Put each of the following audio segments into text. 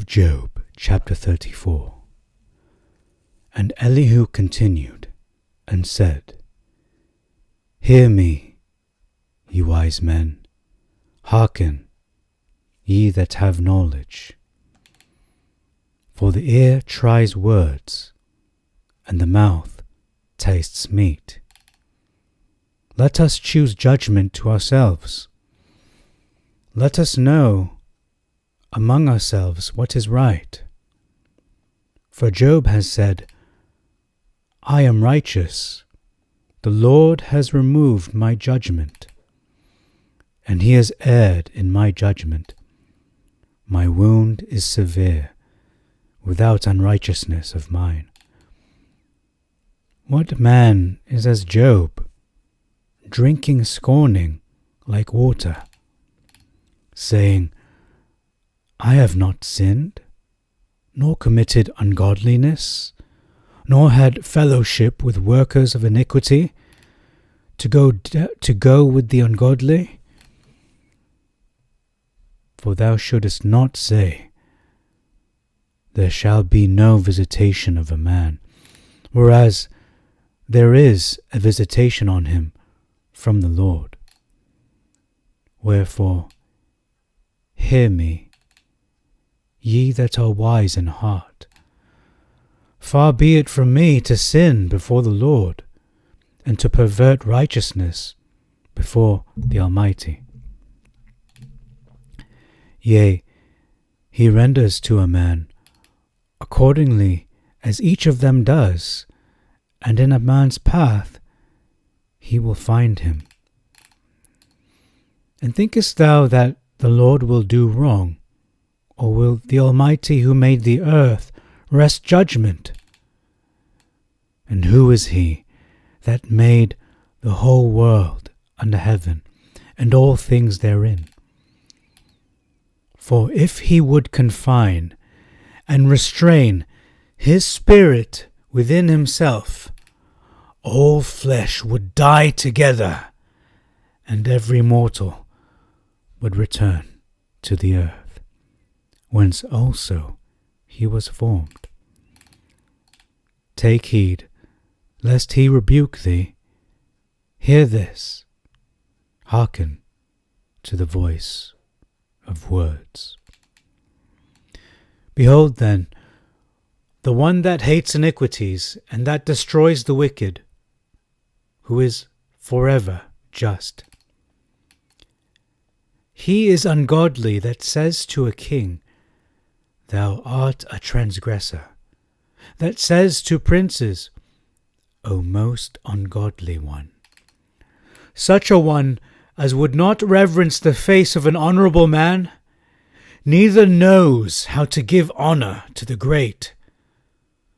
of Job, chapter 34. And Elihu continued and said, Hear me, ye wise men, hearken, ye that have knowledge. For the ear tries words, and the mouth tastes meat. Let us choose judgment to ourselves. Let us know among ourselves what is right. For Job has said, I am righteous. The Lord has removed my judgment, and he has erred in my judgment. My wound is severe, without unrighteousness of mine. What man is as Job, drinking scorning like water, saying, I have not sinned, nor committed ungodliness, nor had fellowship with workers of iniquity, to go with the ungodly? For thou shouldest not say, There shall be no visitation of a man, whereas there is a visitation on him from the Lord. Wherefore, hear me, ye that are wise in heart. Far be it from me to sin before the Lord, and to pervert righteousness before the Almighty. Yea, he renders to a man accordingly as each of them does, and in a man's path he will find him. And thinkest thou that the Lord will do wrong, or will the Almighty who made the earth wrest judgment? And who is he that made the whole world under heaven, and all things therein? For if he would confine and restrain his spirit within himself, all flesh would die together, and every mortal would return to the earth, whence also he was formed. Take heed, lest he rebuke thee. Hear this, hearken to the voice of words. Behold then, the one that hates iniquities, and that destroys the wicked, who is forever just. He is ungodly that says to a king, Thou art a transgressor, that says to princes, O most ungodly one. Such a one as would not reverence the face of an honourable man, neither knows how to give honour to the great,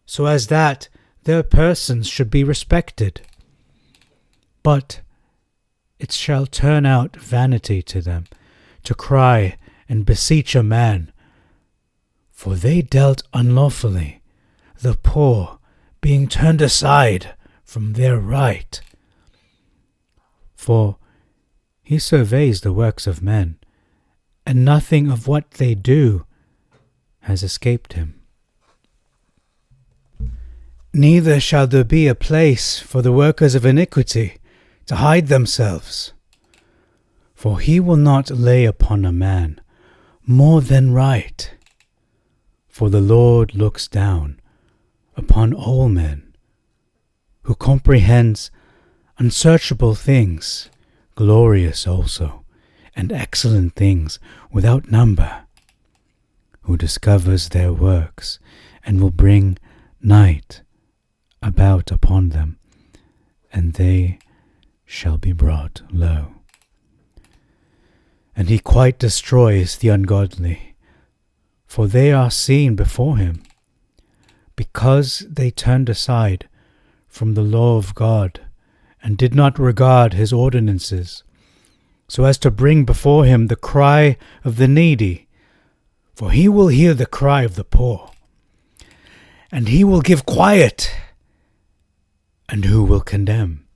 so as that their persons should be respected. But it shall turn out vanity to them, to cry and beseech a man, for they dealt unlawfully, the poor being turned aside from their right. For he surveys the works of men, and nothing of what they do has escaped him. Neither shall there be a place for the workers of iniquity to hide themselves. For he will not lay upon a man more than right. For the Lord looks down upon all men, who comprehends unsearchable things, glorious also, and excellent things without number, who discovers their works, and will bring night about upon them, and they shall be brought low. And he quite destroys the ungodly, for they are seen before him, because they turned aside from the law of God, and did not regard his ordinances, so as to bring before him the cry of the needy. For he will hear the cry of the poor, and he will give quiet. And who will condemn?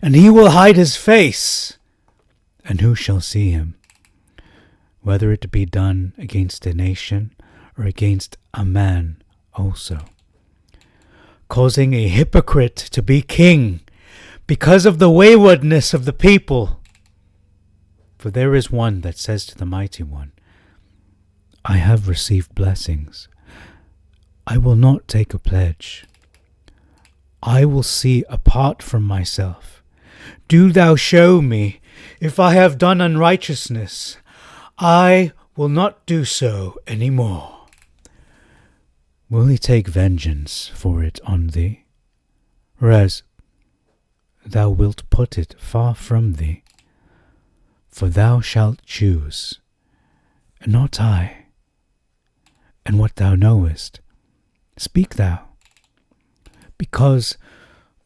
And he will hide his face, and who shall see him? Whether it be done against a nation, or against a man also, causing a hypocrite to be king because of the waywardness of the people. For there is one that says to the mighty one, I have received blessings. I will not take a pledge. I will see apart from myself. Do thou show me if I have done unrighteousness. I will not do so any more. Will he take vengeance for it on thee? Whereas thou wilt put it far from thee. For thou shalt choose, and not I. And what thou knowest, speak thou. Because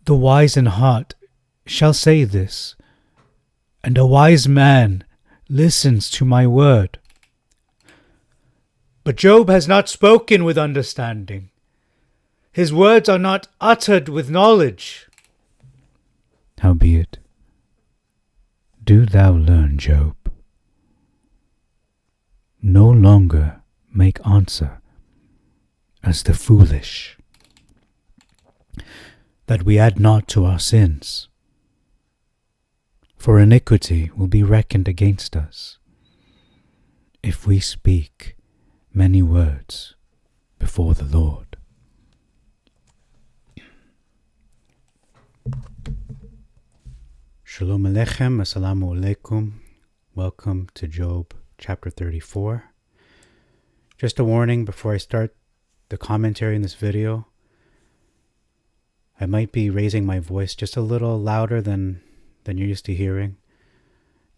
the wise in heart shall say this, and a wise man listens to my word. But Job has not spoken with understanding. His words are not uttered with knowledge. Howbeit, do thou learn, Job. No longer make answer as the foolish, that we add not to our sins. For iniquity will be reckoned against us, if we speak many words before the Lord. Shalom Aleichem, Assalamu Alaikum. Welcome to Job chapter 34. Just a warning before I start the commentary in this video. I might be raising my voice just a little louder than you're used to hearing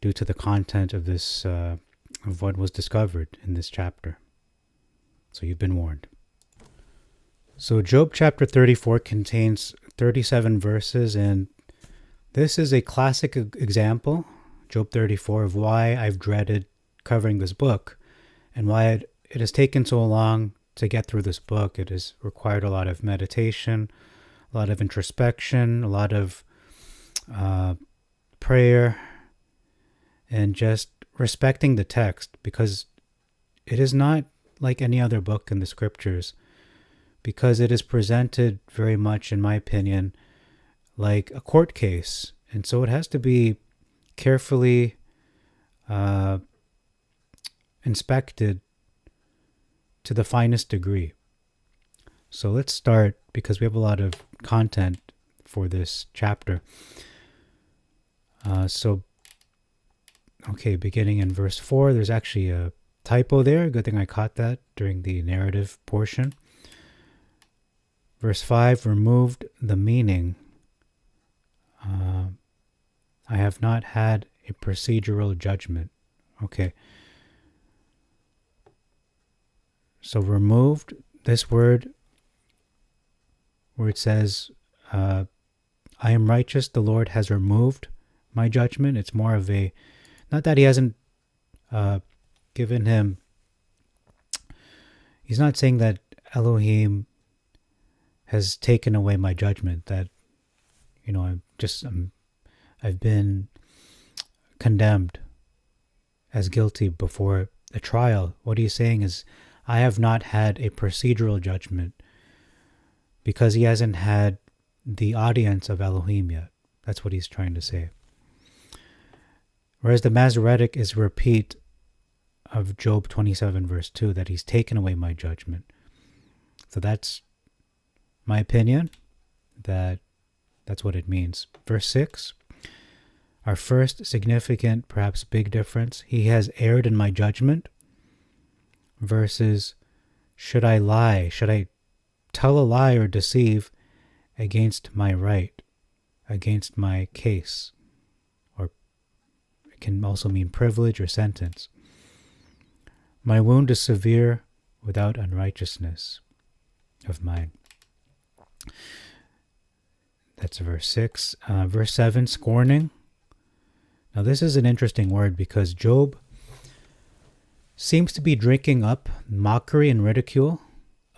due to the content of this, of what was discovered in this chapter. So you've been warned. So Job chapter 34 contains 37 verses, and this is a classic example, Job 34, of why I've dreaded covering this book and why it has taken so long to get through this book. It has required a lot of meditation, a lot of introspection, a lot of prayer, and just respecting the text, because it is not like any other book in the scriptures, because it is presented very much, in my opinion, like a court case. And so it has to be carefully inspected to the finest degree. So let's start, because we have a lot of content for this chapter. Beginning in verse 4, there's actually a typo there. Good thing I caught that during the narrative portion. Verse 5, removed the meaning. I have not had a procedural judgment. Okay. So removed, this word, where it says, I am righteous, the Lord has removed my judgment. It's more of a, not that he hasn't given him, he's not saying that Elohim has taken away my judgment, that, I've been condemned as guilty before a trial. What he's saying is, I have not had a procedural judgment, because he hasn't had the audience of Elohim yet. That's what he's trying to say. Whereas the Masoretic is a repeat of Job 27 verse 2, that he's taken away my judgment. So that's my opinion, that's what it means. Verse 6, our first significant, perhaps big difference, he has erred in my judgment, versus should I lie? Should I tell a lie or deceive against my right, against my case? Or it can also mean privilege or sentence. My wound is severe without unrighteousness of mine. That's verse 6. Verse 7, scorning. Now this is an interesting word, because Job seems to be drinking up mockery and ridicule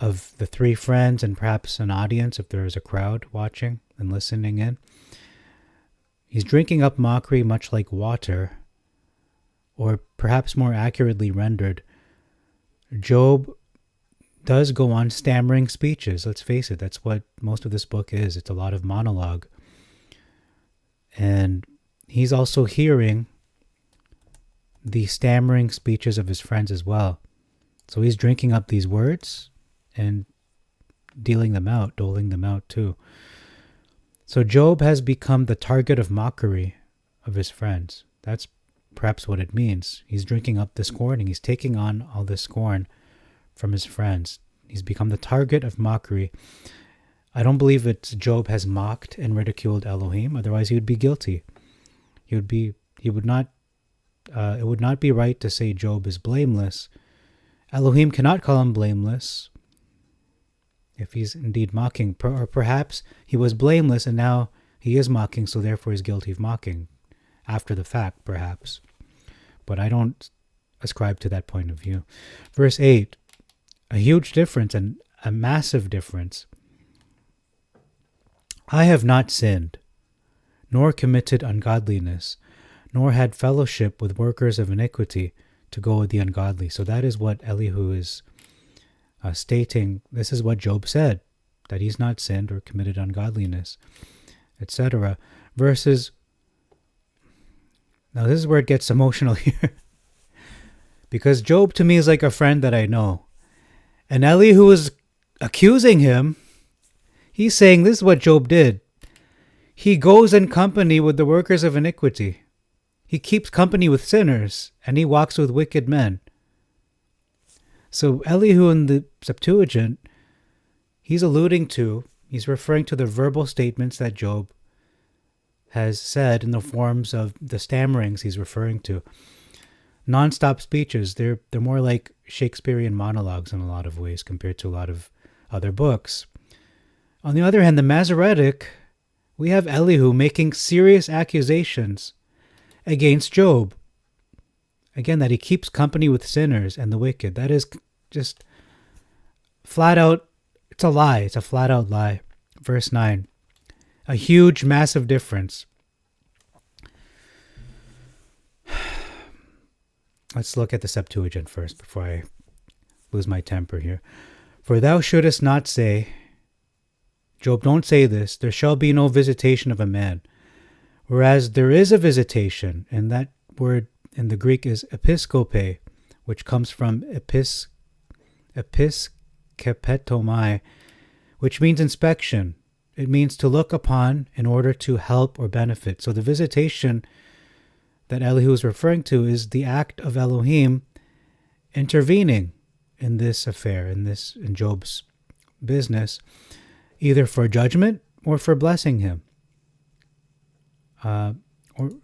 of the three friends, and perhaps an audience if there is a crowd watching and listening in. He's drinking up mockery much like water, or perhaps more accurately rendered, Job does go on stammering speeches. Let's face it, that's what most of this book is. It's a lot of monologue. And he's also hearing the stammering speeches of his friends as well. So he's drinking up these words and doling them out too. So Job has become the target of mockery of his friends. That's perhaps what it means. He's drinking up the scorning. He's taking on all this scorn from his friends. He's become the target of mockery. I don't believe that Job has mocked and ridiculed Elohim. Otherwise, he would be guilty. It would not be right to say Job is blameless. Elohim cannot call him blameless if he's indeed mocking. Or perhaps he was blameless and now he is mocking, so therefore he's guilty of mocking. After the fact, perhaps. But I don't ascribe to that point of view. Verse 8, a huge difference and a massive difference. I have not sinned, nor committed ungodliness, nor had fellowship with workers of iniquity to go with the ungodly. So that is what Elihu is stating. This is what Job said, that he's not sinned or committed ungodliness, etc. Verses, now this is where it gets emotional here. Because Job to me is like a friend that I know. And Elihu is accusing him. He's saying this is what Job did. He goes in company with the workers of iniquity. He keeps company with sinners, and he walks with wicked men. So Elihu in the Septuagint, he's referring to the verbal statements that Job has said in the forms of the stammerings he's referring to. Non-stop speeches, they're more like Shakespearean monologues in a lot of ways compared to a lot of other books. On the other hand, the Masoretic, we have Elihu making serious accusations against Job. Again, that he keeps company with sinners and the wicked. That is just flat out, it's a lie. It's a flat out lie. Verse 9, a huge, massive difference. Let's look at the Septuagint first before I lose my temper here. For thou shouldest not say, Job, don't say this, there shall be no visitation of a man. Whereas there is a visitation, and that word in the Greek is episkope, which comes from episkopetomai, which means inspection. It means to look upon in order to help or benefit. So the visitation that Elihu is referring to is the act of Elohim intervening in this affair, in Job's business, either for judgment or for blessing him, or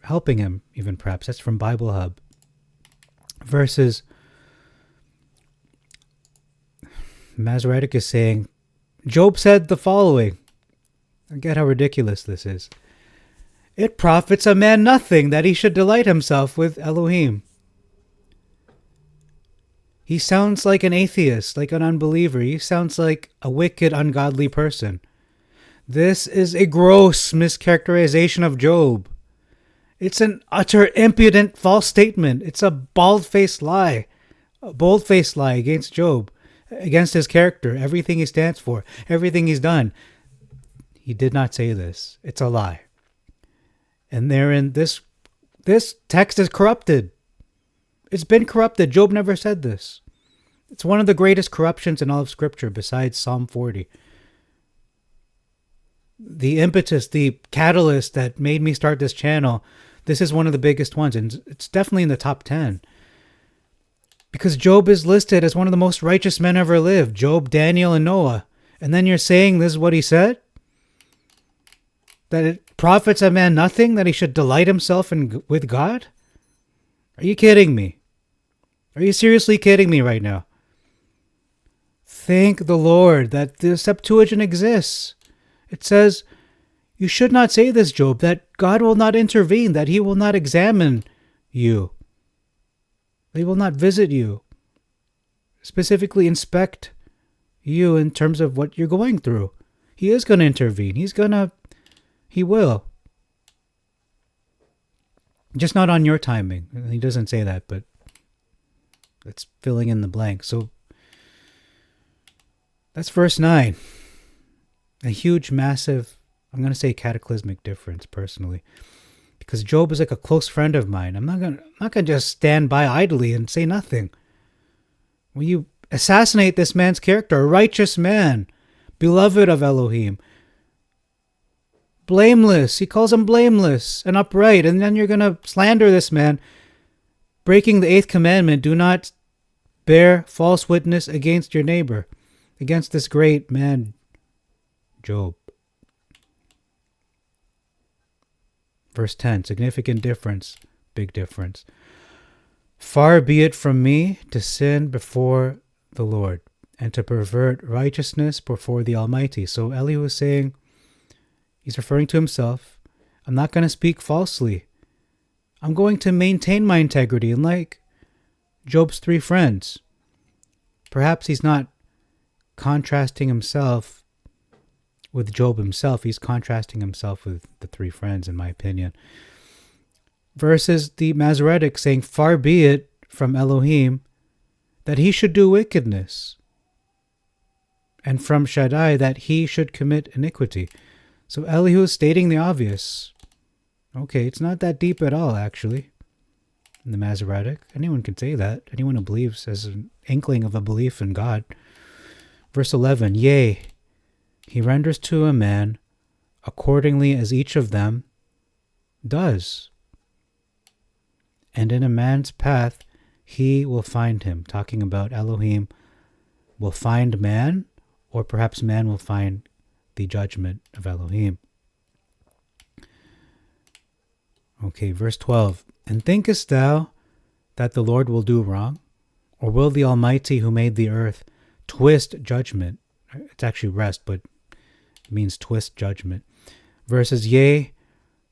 helping him even perhaps. That's from Bible Hub. Verses, Masoretic is saying, Job said the following. Get how ridiculous this is. It profits a man nothing that he should delight himself with Elohim. He sounds like an atheist, like an unbeliever. He sounds like a wicked, ungodly person. This is a gross mischaracterization of Job. It's an utter, impudent, false statement. It's a bald-faced lie. A bold-faced lie against Job, against his character, everything he stands for, everything he's done. He did not say this. It's a lie. And therein, this text is corrupted. It's been corrupted. Job never said this. It's one of the greatest corruptions in all of Scripture besides Psalm 40. The impetus, the catalyst that made me start this channel, this is one of the biggest ones, and it's definitely in the top 10. Because Job is listed as one of the most righteous men ever lived. Job, Daniel, and Noah. And then you're saying this is what he said? That it profits a man nothing, that he should delight himself with God? Are you kidding me? Are you seriously kidding me right now? Thank the Lord that the Septuagint exists. It says, you should not say this, Job, that God will not intervene, that he will not examine you. He will not visit you. Specifically inspect you in terms of what you're going through. He is going to intervene. He will. Just not on your timing. He doesn't say that, but it's filling in the blank. So That's verse 9. A huge, massive, I'm going to say cataclysmic difference personally. Because Job is like a close friend of mine. I'm not gonna just stand by idly and say nothing. When you assassinate this man's character, a righteous man, beloved of Elohim, blameless, he calls him blameless and upright, and then you're gonna slander this man, breaking the 8th commandment, do not bear false witness against your neighbor, against this great man, Job. Verse 10, significant difference, big difference. Far be it from me to sin before the Lord and to pervert righteousness before the Almighty. So Elihu is saying, he's referring to himself, I'm not going to speak falsely. I'm going to maintain my integrity. And like Job's 3 friends, perhaps he's not contrasting himself with Job himself. He's contrasting himself with the 3 friends, in my opinion. Versus the Masoretic saying, far be it from Elohim that he should do wickedness, and from Shaddai that he should commit iniquity. So Elihu is stating the obvious. Okay, it's not that deep at all, actually. In the Masoretic, anyone can say that. Anyone who believes has an inkling of a belief in God. Verse 11, yea, he renders to a man accordingly as each of them does. And in a man's path he will find him. Talking about Elohim will find man, or perhaps man will find the judgment of Elohim. Okay, verse 12. And thinkest thou that the Lord will do wrong? Or will the Almighty who made the earth twist judgment? It's actually rest, but it means twist judgment. Verses, yea,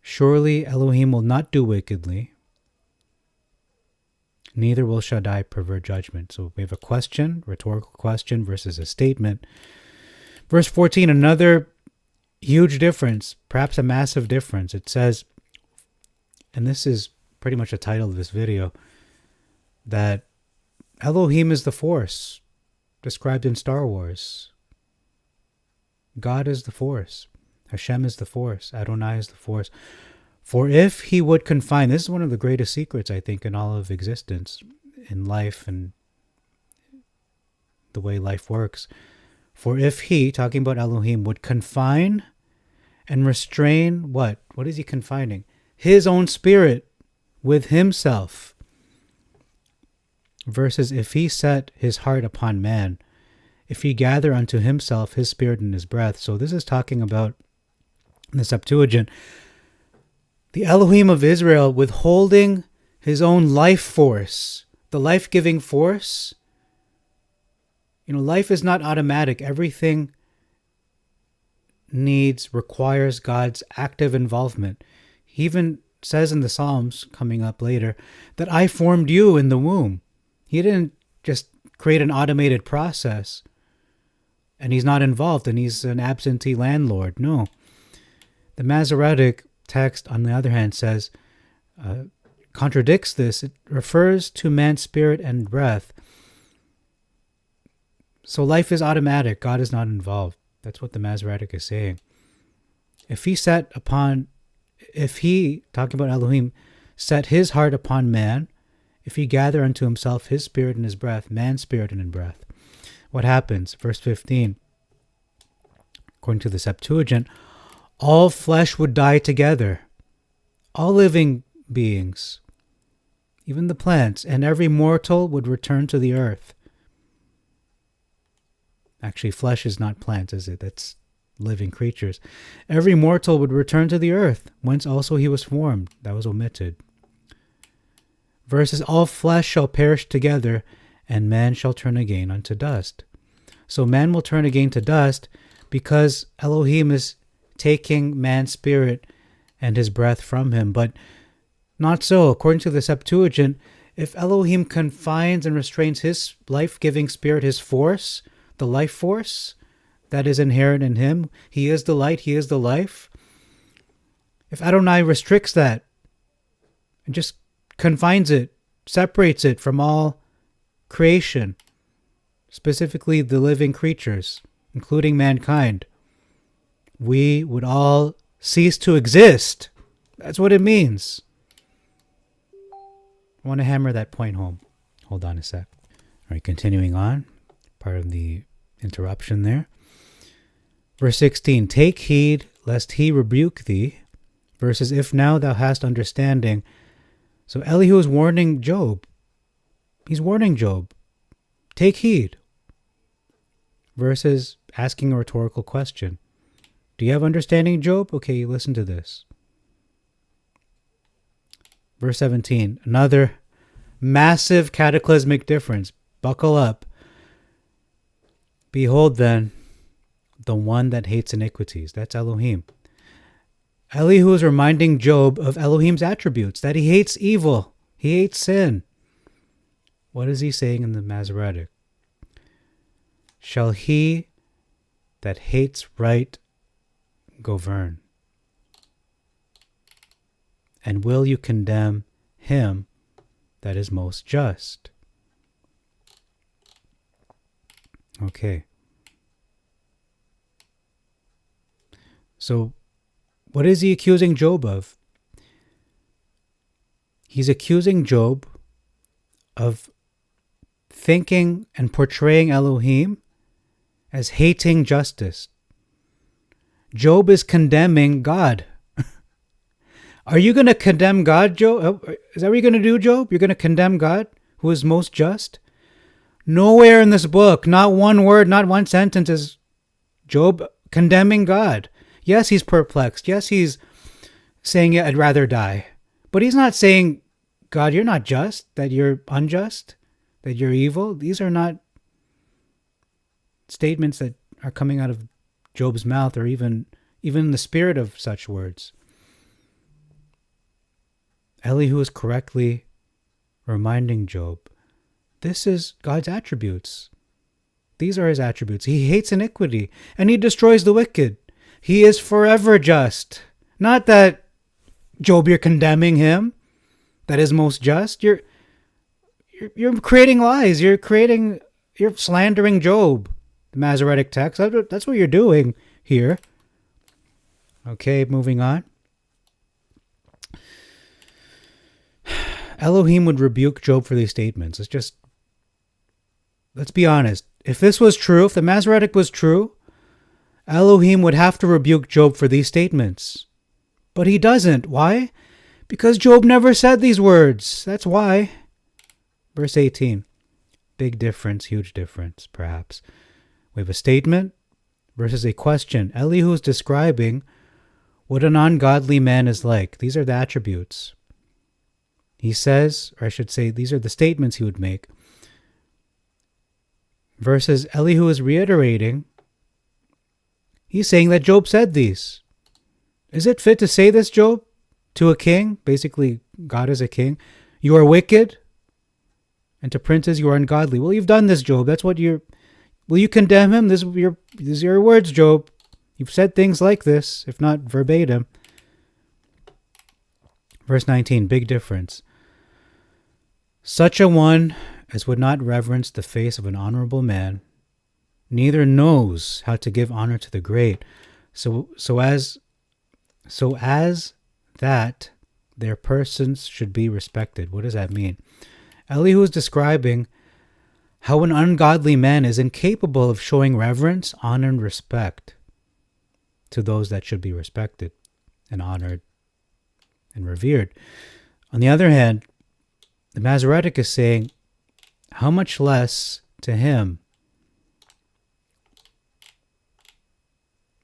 surely Elohim will not do wickedly, neither will Shaddai pervert judgment. So we have a question, rhetorical question, versus a statement. Verse 14, another huge difference, perhaps a massive difference. It says, and this is pretty much the title of this video, that Elohim is the force described in Star Wars. God is the force. Hashem is the force. Adonai is the force. For if he would confine, this is one of the greatest secrets, I think, in all of existence, in life and the way life works. For if he, talking about Elohim, would confine and restrain what? What is he confining? His own spirit with himself. Versus if he set his heart upon man, if he gather unto himself his spirit and his breath. So this is talking about, in the Septuagint, the Elohim of Israel withholding his own life force, the life-giving force. You know, life is not automatic. Everything requires God's active involvement. He even says in the Psalms, coming up later, that I formed you in the womb. He didn't just create an automated process and he's not involved and he's an absentee landlord. No. The Masoretic text, on the other hand, says, contradicts this. It refers to man's spirit and breath. So life is automatic. God is not involved. That's what the Masoretic is saying. If he, talking about Elohim, set his heart upon man, if he gather unto himself his spirit and his breath, man's spirit and his breath, what happens? Verse 15, according to the Septuagint, all flesh would die together, all living beings, even the plants, and every mortal would return to the earth. Actually, flesh is not plants, is it? That's living creatures. Every mortal would return to the earth, whence also he was formed. That was omitted. Verses, all flesh shall perish together, and man shall turn again unto dust. So man will turn again to dust because Elohim is taking man's spirit and his breath from him. But not so. According to the Septuagint, if Elohim confines and restrains his life-giving spirit, his force, the life force that is inherent in him, he is the light, he is the life. If Adonai restricts that and just confines it, separates it from all creation, specifically the living creatures, including mankind, we would all cease to exist. That's what it means. I want to hammer that point home. Hold on a sec. All right, continuing on. Part of the interruption there. Verse 16, take heed lest he rebuke thee, versus if now thou hast understanding. So Elihu is warning Job. He's warning Job. Take heed. Versus asking a rhetorical question. Do you have understanding, Job? Okay, listen to this. Verse 17, another massive cataclysmic difference. Buckle up. Behold then, the one that hates iniquities. That's Elohim. Elihu is reminding Job of Elohim's attributes, that he hates evil. He hates sin. What is he saying in the Masoretic? Shall he that hates right govern? And will you condemn him that is most just? Okay. So, what is he accusing Job of? He's accusing Job of thinking and portraying Elohim as hating justice. Job is condemning God. Are you going to condemn God, Job? Is that what you're going to do, Job? You're going to condemn God, who is most just? Nowhere in this book, not one word, not one sentence is Job condemning God. Yes, he's perplexed. Yes, he's saying, yeah, I'd rather die. But he's not saying, God, you're not just, that you're unjust, that you're evil. These are not statements that are coming out of Job's mouth, or even in the spirit of such words. Elihu is correctly reminding Job, this is God's attributes. These are his attributes. He hates iniquity and he destroys the wicked. He is forever just. Not that, Job, you're condemning him, that is most just. You're creating lies. You're slandering Job. The Masoretic text. That's what you're doing here. Okay, moving on. Elohim would rebuke Job for these statements. Let's be honest. If this was true, if the Masoretic was true, Elohim would have to rebuke Job for these statements. But he doesn't. Why? Because Job never said these words. That's why. Verse 18. Big difference, huge difference, perhaps. We have a statement versus a question. Elihu is describing what an ungodly man is like. These are the attributes. He says, or I should say, these are the statements he would make. Versus Elihu is reiterating. He's saying that Job said these. Is it fit to say this, Job, to a king? Basically, God is a king. You are wicked. And to princes, you are ungodly. Well, you've done this, Job. That's what you're... Will you condemn him? These are your words, Job. You've said things like this, if not verbatim. Verse 19, big difference. Such a one as would not reverence the face of an honorable man, neither knows how to give honor to the great, so as that their persons should be respected. What does that mean? Elihu is describing how an ungodly man is incapable of showing reverence, honor, and respect to those that should be respected and honored and revered. On the other hand, the Masoretic is saying, how much less to him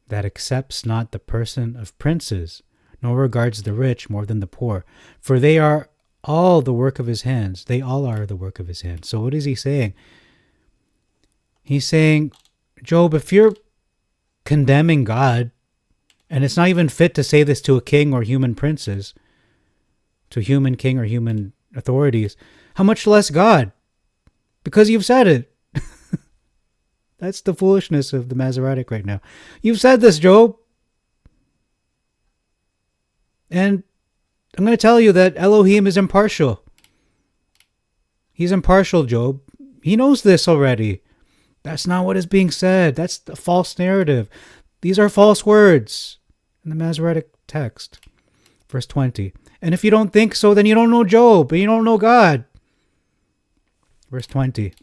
that accepts not the person of princes, nor regards the rich more than the poor, for they are all the work of his hands. They all are the work of his hands. So what is he saying? He's saying, Job, if you're condemning God, and it's not even fit to say this to a king or human princes, to human king or human authorities, how much less God? Because you've said it. That's the foolishness of the Masoretic right now. You've said this, Job. And I'm going to tell you that Elohim is impartial. He's impartial, Job. He knows this already. That's not what is being said. That's a false narrative. These are false words in the Masoretic text. Verse 20. And if you don't think so, then you don't know Job, and you don't know God. Verse 20.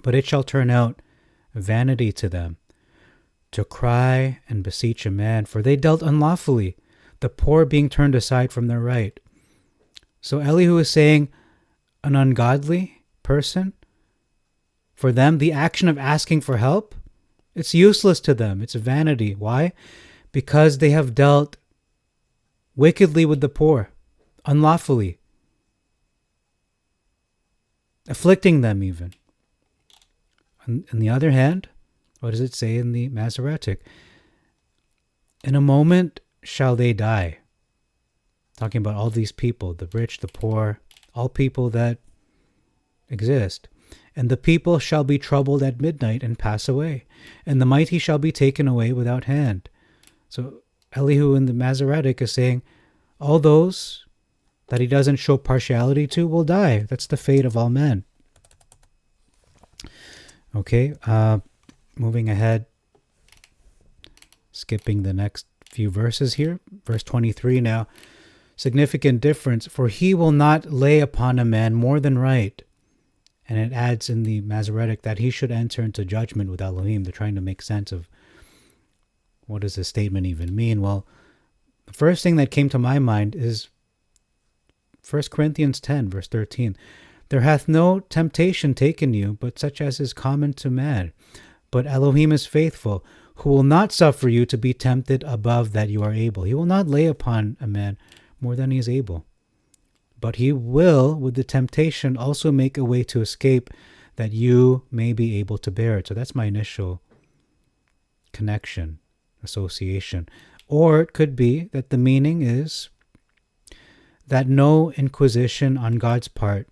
But it shall turn out vanity to them to cry and beseech a man, for they dealt unlawfully, the poor being turned aside from their right. So Elihu is saying an ungodly person, for them, the action of asking for help, it's useless to them. It's vanity. Why? Because they have dealt wickedly with the poor, unlawfully, afflicting them even. On the other hand, what does it say in the Masoretic? In a moment shall they die. Talking about all these people, the rich, the poor, all people that exist. And the people shall be troubled at midnight and pass away, and the mighty shall be taken away without hand. So Elihu in the Masoretic is saying all those that he doesn't show partiality to will die. That's the fate of all men. Okay, moving ahead, skipping the next few verses here. Verse 23 now. Significant difference. For he will not lay upon a man more than right. And it adds in the Masoretic that he should enter into judgment with Elohim. They're trying to make sense of what does this statement even mean. Well, the first thing that came to my mind is 1 Corinthians 10, verse 13. There hath no temptation taken you, but such as is common to man. But Elohim is faithful, who will not suffer you to be tempted above that you are able. He will not lay upon a man more than he is able. But he will, with the temptation, also make a way to escape that you may be able to bear it. So that's my initial connection, association. Or it could be that the meaning is that no inquisition on God's part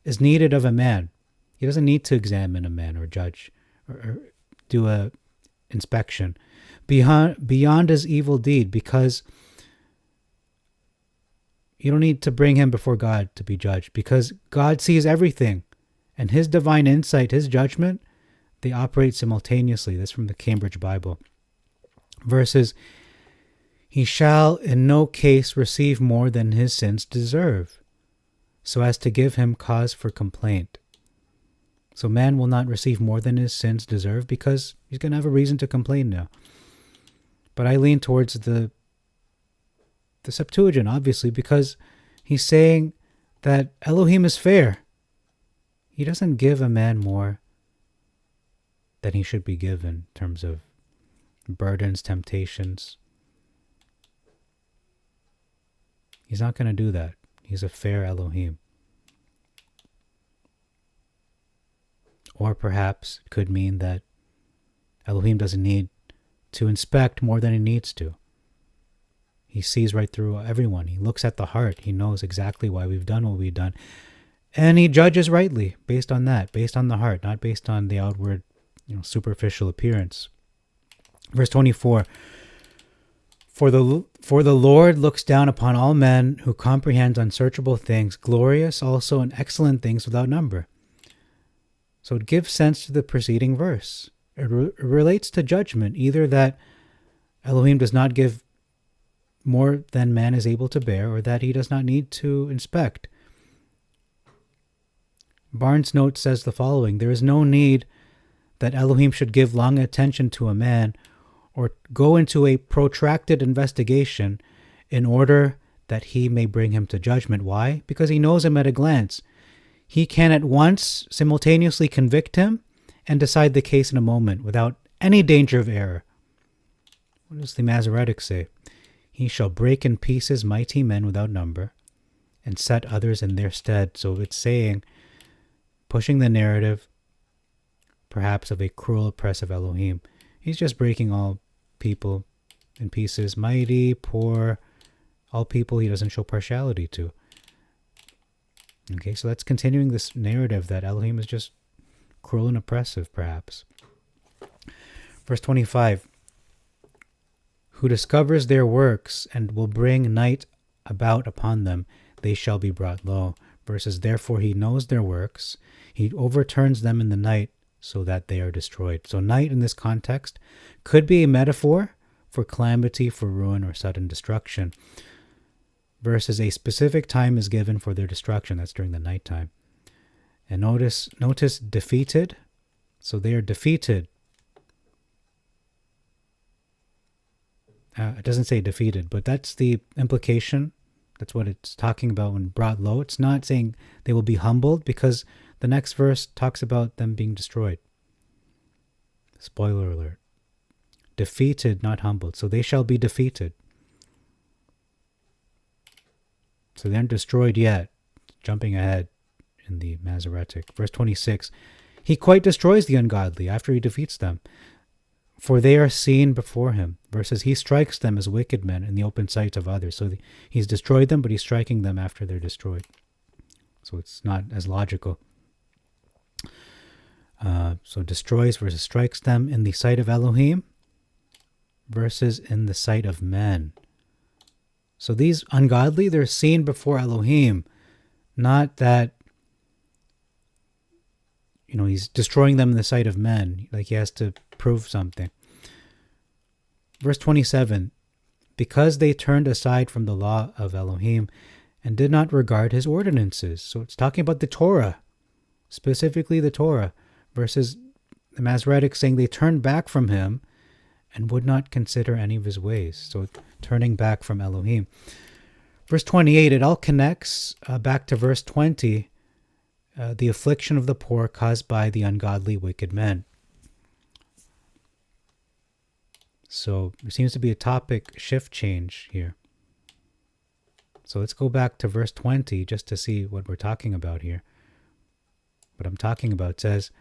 is needed of a man. He doesn't need to examine a man or judge or do a inspection beyond his evil deed, because you don't need to bring him before God to be judged, because God sees everything, and his divine insight, his judgment, they operate simultaneously. That's from the Cambridge Bible. Verses, he shall in no case receive more than his sins deserve, so as to give him cause for complaint. So man will not receive more than his sins deserve because he's going to have a reason to complain now. But I lean towards the Septuagint, obviously, because he's saying that Elohim is fair. He doesn't give a man more than he should be given in terms of burdens, temptations. He's not going to do that. He's a fair Elohim. Or perhaps it could mean that Elohim doesn't need to inspect more than he needs to. He sees right through everyone. He looks at the heart. He knows exactly why we've done what we've done. And he judges rightly based on that, based on the heart, not based on the outward, superficial appearance. Verse 24, For the Lord looks down upon all men who comprehend unsearchable things, glorious also and excellent things without number. So it gives sense to the preceding verse. It relates to judgment, either that Elohim does not give more than man is able to bear, or that he does not need to inspect. Barnes' note says the following: there is no need that Elohim should give long attention to a man or go into a protracted investigation in order that he may bring him to judgment. Why? Because he knows him at a glance. He can at once simultaneously convict him and decide the case in a moment without any danger of error. What does the Masoretic say? He shall break in pieces mighty men without number and set others in their stead. So it's saying, pushing the narrative, perhaps of a cruel, oppressive Elohim. He's just breaking all people in pieces, mighty, poor, all people he doesn't show partiality to. Okay, so that's continuing this narrative that Elohim is just cruel and oppressive, perhaps. Verse 25, who discovers their works and will bring night about upon them, they shall be brought low. Verses, therefore he knows their works, he overturns them in the night, so that they are destroyed. So night in this context could be a metaphor for calamity, for ruin, or sudden destruction, versus a specific time is given for their destruction. That's during the nighttime. And notice defeated. So they are defeated. It doesn't say defeated, but that's the implication. That's what it's talking about when brought low. It's not saying they will be humbled, because the next verse talks about them being destroyed. Spoiler alert. Defeated, not humbled. So they shall be defeated. So they aren't destroyed yet. Jumping ahead in the Masoretic. Verse 26. He quite destroys the ungodly after he defeats them, for they are seen before him. Versus he strikes them as wicked men in the open sight of others. So he's destroyed them, but he's striking them after they're destroyed. So it's not as logical. So destroys versus strikes them in the sight of Elohim versus in the sight of men. So these ungodly, they're seen before Elohim. Not that, he's destroying them in the sight of men. Like he has to prove something. Verse 27, because they turned aside from the law of Elohim and did not regard his ordinances. So it's talking about the Torah, specifically the Torah, versus the Masoretic saying they turned back from him and would not consider any of his ways. So turning back from Elohim. Verse 28, it all connects back to verse 20, the affliction of the poor caused by the ungodly wicked men. So there seems to be a topic shift change here. So let's go back to verse 20 just to see what we're talking about here. What I'm talking about says,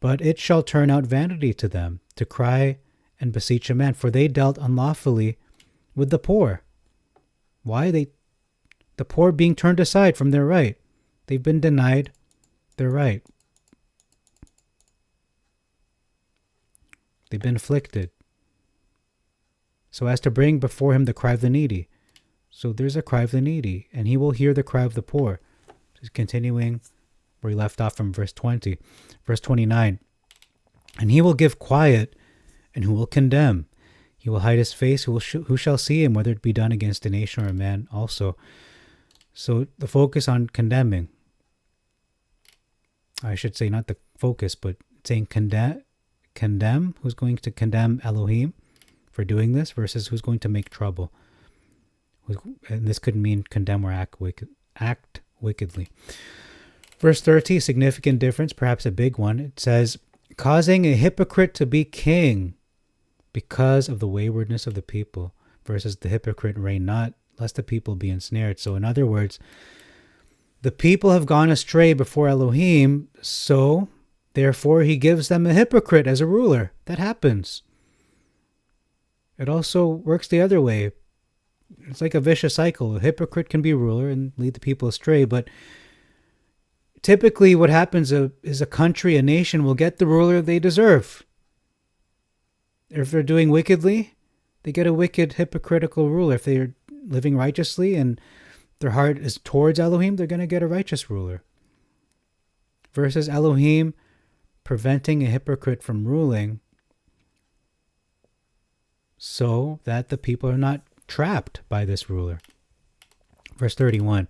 but it shall turn out vanity to them to cry and beseech a man, for they dealt unlawfully with the poor. Why? The poor being turned aside from their right. They've been denied their right. They've been afflicted, so as to bring before him the cry of the needy. So there's a cry of the needy, and he will hear the cry of the poor. Just continuing where he left off from verse 20. Verse 29, and he will give quiet, and who will condemn? He will hide his face, who shall see him, whether it be done against a nation or a man also. So the focus on condemning. I should say not the focus, but saying condemn. Who's going to condemn Elohim for doing this versus who's going to make trouble. And this could mean condemn or act wickedly. Verse 30, significant difference, perhaps a big one. It says, causing a hypocrite to be king because of the waywardness of the people, versus the hypocrite reign not, lest the people be ensnared. So in other words, the people have gone astray before Elohim, so therefore he gives them a hypocrite as a ruler. That happens. It also works the other way. It's like a vicious cycle. A hypocrite can be a ruler and lead the people astray, but typically what happens is a country, a nation will get the ruler they deserve. If they're doing wickedly, they get a wicked, hypocritical ruler. If they're living righteously and their heart is towards Elohim, they're going to get a righteous ruler. Versus Elohim preventing a hypocrite from ruling so that the people are not trapped by this ruler. Verse 31,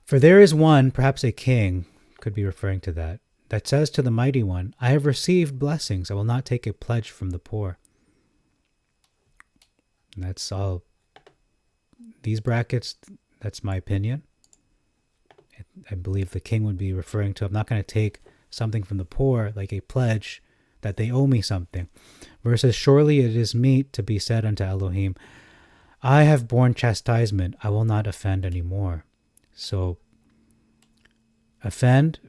for there is one, perhaps a king, could be referring to that says to the mighty one, I have received blessings. I will not take a pledge from the poor. And that's all. These brackets, that's my opinion. I believe the king would be referring to, I'm not going to take something from the poor, like a pledge that they owe me something. Versus, surely it is meet to be said unto Elohim, I have borne chastisement, I will not offend any more. So, offend,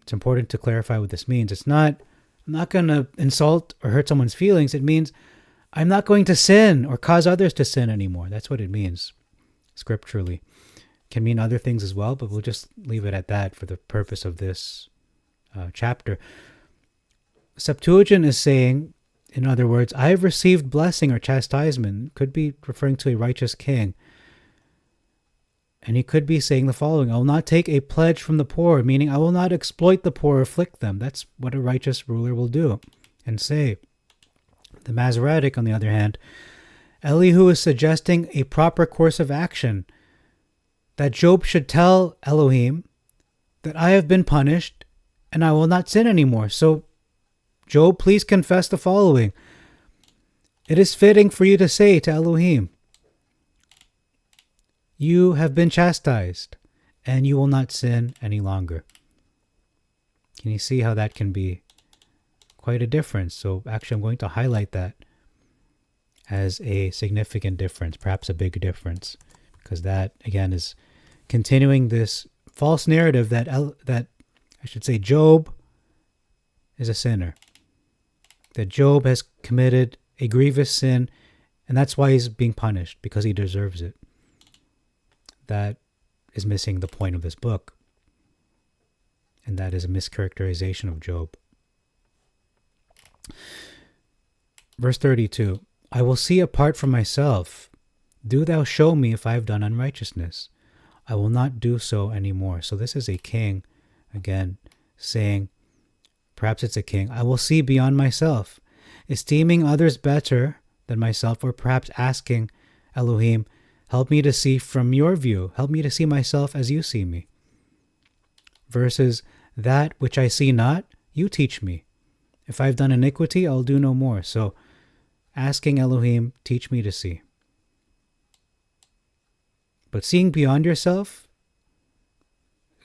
it's important to clarify what this means. It's not, I'm not going to insult or hurt someone's feelings. It means I'm not going to sin or cause others to sin anymore. That's what it means scripturally. It can mean other things as well, but we'll just leave it at that for the purpose of this chapter. Septuagint is saying, in other words, I have received blessing or chastisement. Could be referring to a righteous king. And he could be saying the following: I will not take a pledge from the poor, meaning I will not exploit the poor or afflict them. That's what a righteous ruler will do and say. The Masoretic, on the other hand, Elihu is suggesting a proper course of action, that Job should tell Elohim that I have been punished and I will not sin anymore. So, Job, please confess the following. It is fitting for you to say to Elohim, you have been chastised and you will not sin any longer. Can you see how that can be quite a difference? So actually I'm going to highlight that as a significant difference, perhaps a big difference, because that again is continuing this false narrative that I should say Job is a sinner, that Job has committed a grievous sin, and that's why he's being punished, because he deserves it. That is missing the point of this book, and that is a mischaracterization of Job. Verse 32, I will see apart from myself. Do thou show me if I have done unrighteousness. I will not do so anymore. So this is a king, again, saying, perhaps it's a king, I will see beyond myself, esteeming others better than myself, or perhaps asking Elohim, help me to see from your view, help me to see myself as you see me. Versus, that which I see not, you teach me. If I've done iniquity, I'll do no more. So, asking Elohim, teach me to see. But seeing beyond yourself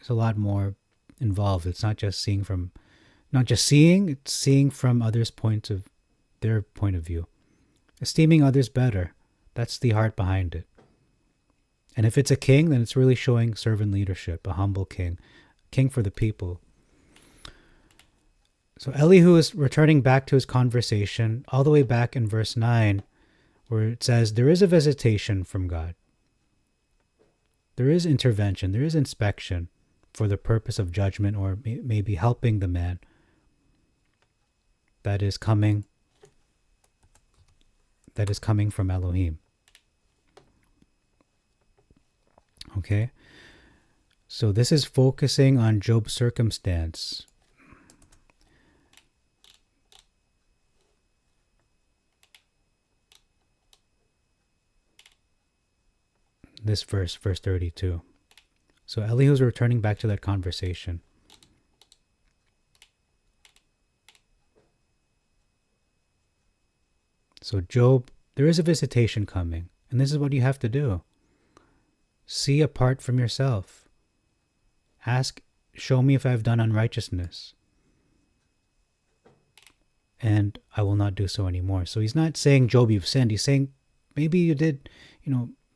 is a lot more involved. It's not just seeing, it's seeing from others' their point of view. Esteeming others better. That's the heart behind it. And if it's a king, then it's really showing servant leadership, a humble king for the people. So Elihu is returning back to his conversation all the way back in verse 9, where it says, there is a visitation from God. There is intervention, there is inspection for the purpose of judgment, or maybe helping the man that is coming from Elohim. Okay? So this is focusing on Job's circumstance. This verse 32. So Elihu's returning back to that conversation. So Job, there is a visitation coming, and this is what you have to do. See apart from yourself. Ask, show me if I have done unrighteousness, and I will not do so anymore. So he's not saying, Job, you've sinned. He's saying, maybe you did,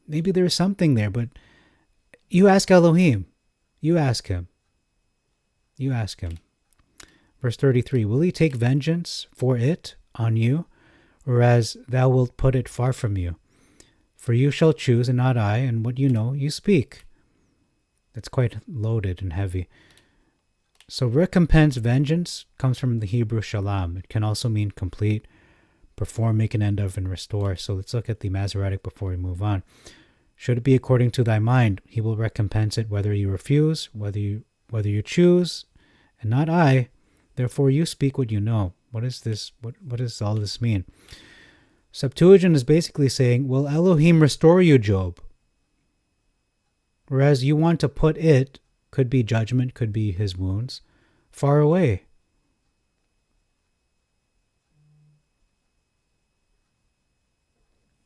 maybe there is something there, but you ask Elohim. You ask him. You ask him. Verse 33, will he take vengeance for it on you, whereas thou wilt put it far from you? For you shall choose, and not I, and what you know, you speak. That's quite loaded and heavy. So recompense, vengeance, comes from the Hebrew shalom. It can also mean complete, perform, make an end of, and restore. So let's look at the Masoretic before we move on. Should it be according to thy mind, he will recompense it, whether you refuse, whether you choose, and not I. Therefore you speak what you know. What is this? What does all this mean? Septuagint is basically saying, will Elohim restore you, Job? Whereas you want to put it, could be judgment, could be his wounds, far away.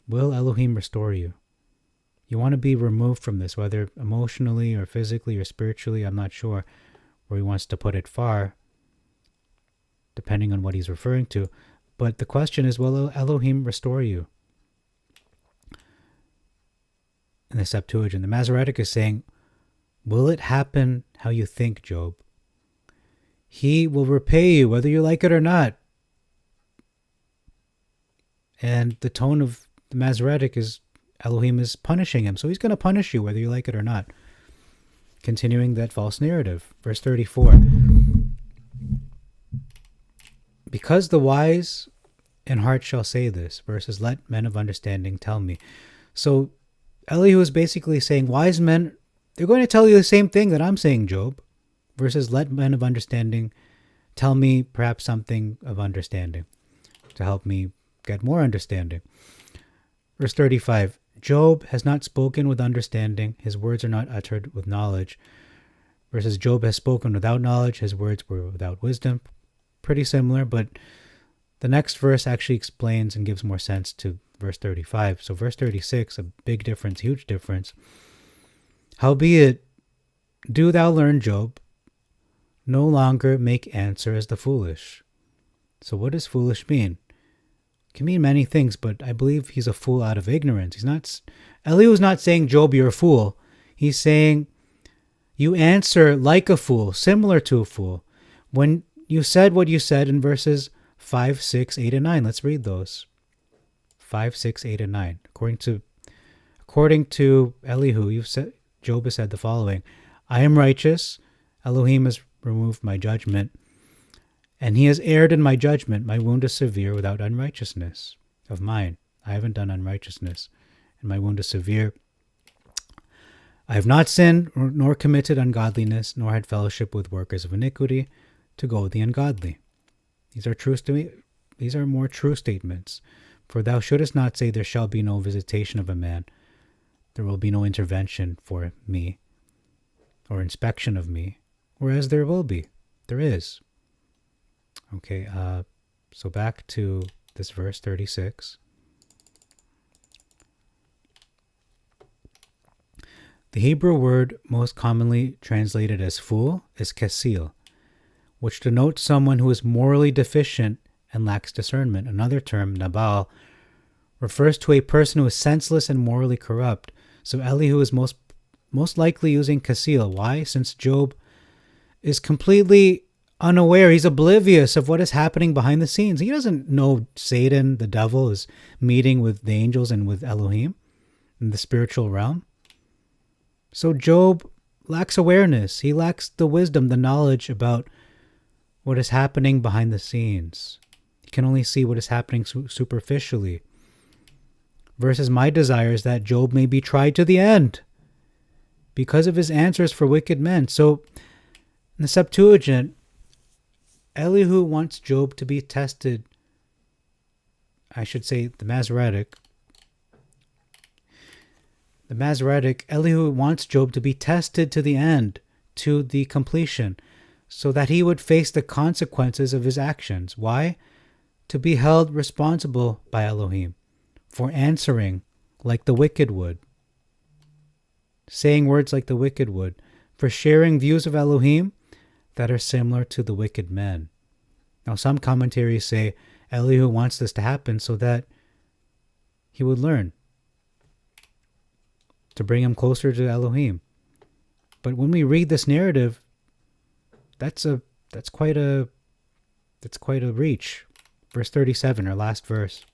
Will Elohim restore you? You want to be removed from this, whether emotionally or physically or spiritually, I'm not sure where he wants to put it, far, depending on what he's referring to. But the question is, will Elohim restore you? In the Septuagint, the Masoretic is saying, will it happen how you think, Job? He will repay you, whether you like it or not. And the tone of the Masoretic is, Elohim is punishing him. So he's going to punish you, whether you like it or not. Continuing that false narrative. Verse 34. Because the wise in heart shall say this, versus let men of understanding tell me. So Elihu is basically saying wise men They're going to tell you the same thing that I'm saying, Job, versus let men of understanding tell me perhaps something of understanding to help me get more understanding. Verse 35, Job has not spoken with understanding, his words are not uttered with knowledge. Versus Job has spoken without knowledge, his words were without wisdom. Pretty similar, but the next verse actually explains and gives more sense to verse 35. So verse 36, a big difference, huge difference. Howbeit, do thou learn, Job, no longer make answer as the foolish. So what does foolish mean? It can mean many things, but I believe he's a fool out of ignorance. Elihu's not saying, Job, you're a fool. He's saying, you answer like a fool, similar to a fool. When you said what you said in verses 5, 6, 8, and 9. Let's read those. 5, 6, 8, and 9. According to Elihu, Job has said the following. I am righteous. Elohim has removed my judgment. And he has erred in my judgment. My wound is severe without unrighteousness of mine. I haven't done unrighteousness. And my wound is severe. I have not sinned, nor committed ungodliness, nor had fellowship with workers of iniquity, to go with the ungodly. These are more true statements. For thou shouldest not say, there shall be no visitation of a man. There will be no intervention for me, or inspection of me, whereas there will be. There is. Okay, so back to this verse 36. The Hebrew word most commonly translated as fool is kasil, which denotes someone who is morally deficient and lacks discernment. Another term, nabal, refers to a person who is senseless and morally corrupt. So Elihu is most likely using kasil. Why? Since Job is completely unaware, he's oblivious of what is happening behind the scenes. He doesn't know Satan, the devil, is meeting with the angels and with Elohim in the spiritual realm. So Job lacks awareness. He lacks the wisdom, the knowledge about what is happening behind the scenes. He can only see what is happening superficially. Versus my desire is that Job may be tried to the end because of his answers for wicked men. So in the Septuagint, Elihu wants Job to be tested. I should say the Masoretic, Elihu wants Job to be tested to the end, to the completion, so that he would face the consequences of his actions. Why? To be held responsible by Elohim for answering like the wicked would, saying words like the wicked would, for sharing views of Elohim that are similar to the wicked men. Now, some commentaries say Elihu wants this to happen so that he would learn, to bring him closer to Elohim. But when we read this narrative, that's quite a reach. Verse 37, our last verse.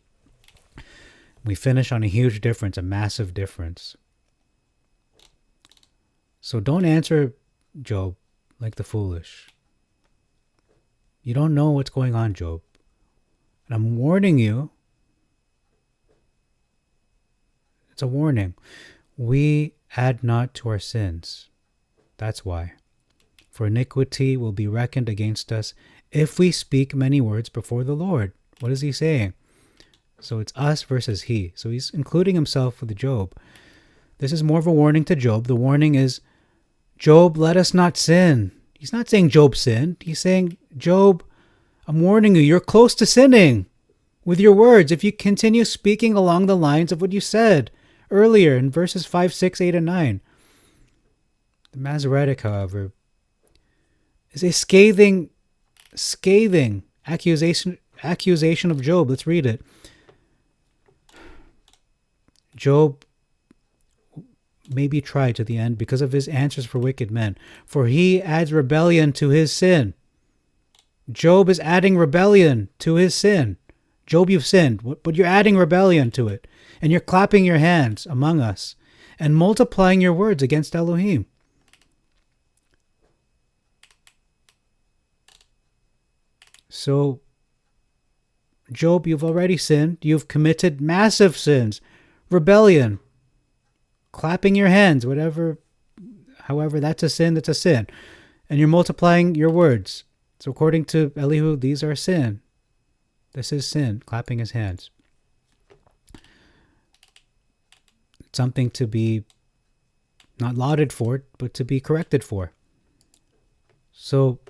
We finish on a huge difference, a massive difference. So don't answer Job like the foolish. You don't know what's going on, Job. And I'm warning you. It's a warning. We add not to our sins. That's why. For iniquity will be reckoned against us if we speak many words before the Lord. What is he saying? So it's us versus he. So he's including himself with Job. This is more of a warning to Job. The warning is, Job, let us not sin. He's not saying Job sinned. He's saying, Job, I'm warning you, you're close to sinning with your words if you continue speaking along the lines of what you said earlier in verses 5, 6, 8, and 9. The Masoretic, however, is a scathing accusation of Job. Let's read it. Job may be tried to the end because of his answers for wicked men, for he adds rebellion to his sin. Job is adding rebellion to his sin. Job, you've sinned, but you're adding rebellion to it, and you're clapping your hands among us and multiplying your words against Elohim. So, Job, you've already sinned. You've committed massive sins, rebellion, clapping your hands, whatever, However, that's a sin, that's a sin. And you're multiplying your words. So according to Elihu, these are sin. This is sin, clapping his hands. It's something to be not lauded for, but to be corrected for. So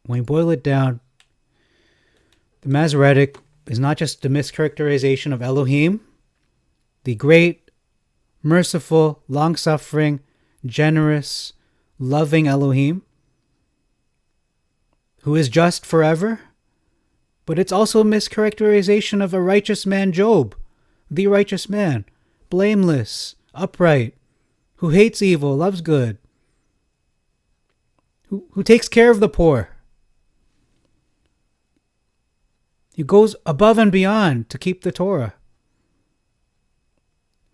when you boil it down, the Masoretic is not just the mischaracterization of Elohim, the great, merciful, long-suffering, generous, loving Elohim, who is just forever, but it's also a mischaracterization of a righteous man, Job, the righteous man, blameless, upright, who hates evil, loves good, who takes care of the poor. He goes above and beyond to keep the Torah.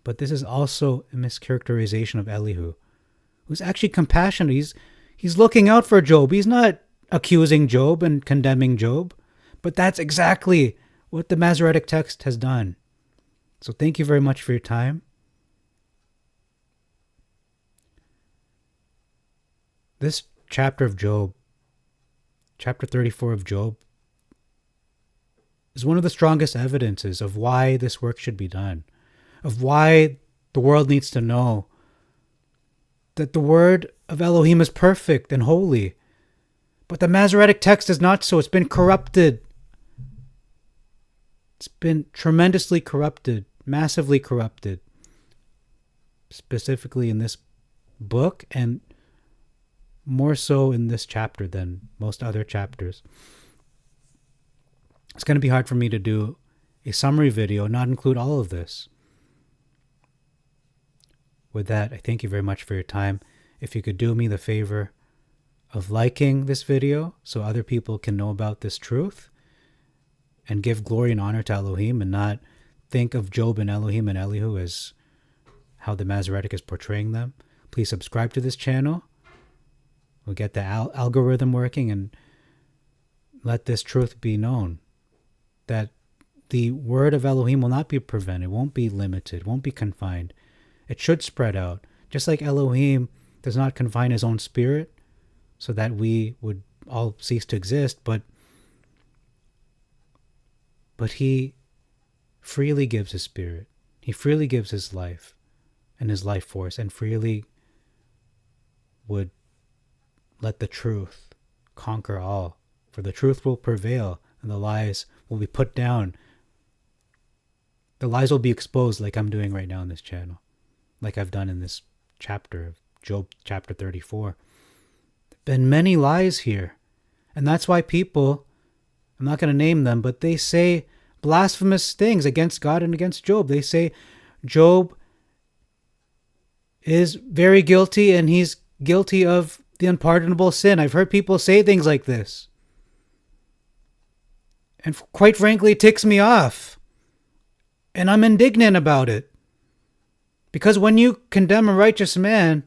But this is also a mischaracterization of Elihu, who's actually compassionate. He's looking out for Job. He's not accusing Job and condemning Job. But that's exactly what the Masoretic text has done. So thank you very much for your time. This chapter of Job, chapter 34 of Job, is one of the strongest evidences of why this work should be done, of why the world needs to know that the word of Elohim is perfect and holy. But the Masoretic text is not so. It's been corrupted. It's been tremendously corrupted, massively corrupted, specifically in this book and more so in this chapter than most other chapters. It's going to be hard for me to do a summary video, not include all of this. With that, I thank you very much for your time. If you could do me the favor of liking this video so other people can know about this truth and give glory and honor to Elohim and not think of Job and Elohim and Elihu as how the Masoretic is portraying them. Please subscribe to this channel. We'll get the algorithm working and let this truth be known, that the word of Elohim will not be prevented, won't be limited, won't be confined. It should spread out. Just like Elohim does not confine his own spirit so that we would all cease to exist, but he freely gives his spirit. He freely gives his life and his life force, and freely would let the truth conquer all. For the truth will prevail and the lies will be put down. The lies will be exposed like I'm doing right now on this channel, like I've done in this chapter of Job, chapter 34. There have been many lies here. And that's why people, I'm not going to name them, but they say blasphemous things against God and against Job. They say Job is very guilty and he's guilty of the unpardonable sin. I've heard people say things like this. And quite frankly, it ticks me off. And I'm indignant about it. Because when you condemn a righteous man,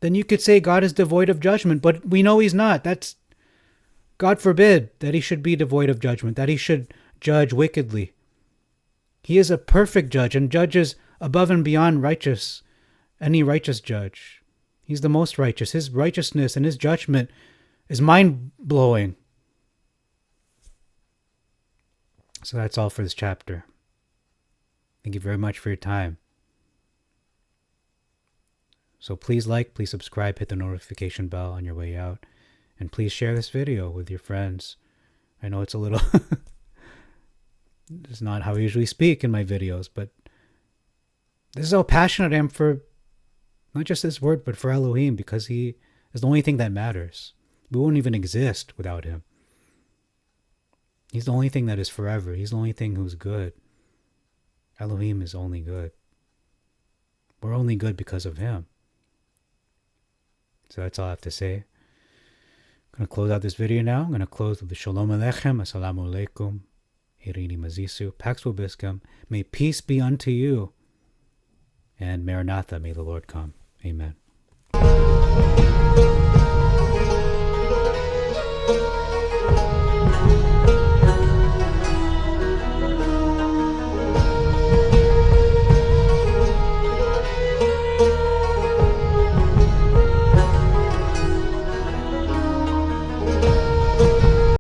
then you could say God is devoid of judgment. But we know he's not. That's, God forbid that he should be devoid of judgment, that he should judge wickedly. He is a perfect judge and judges above and beyond righteous, any righteous judge. He's the most righteous. His righteousness and his judgment is mind-blowing. So that's all for this chapter. Thank you very much for your time. So please like, please subscribe, hit the notification bell on your way out, and please share this video with your friends. I know it's a little... It's not how I usually speak in my videos, but this is how passionate I am for not just this word, but for Elohim, because he is the only thing that matters. We won't even exist without him. He's the only thing that is forever. He's the only thing who's good. Elohim is only good. We're only good because of him. So that's all I have to say. I'm going to close out this video now. I'm going to close with the Shalom Aleichem, Assalamu Alaikum, Irini Mazisu, Pax Vobiscum. May peace be unto you. And Maranatha, may the Lord come. Amen.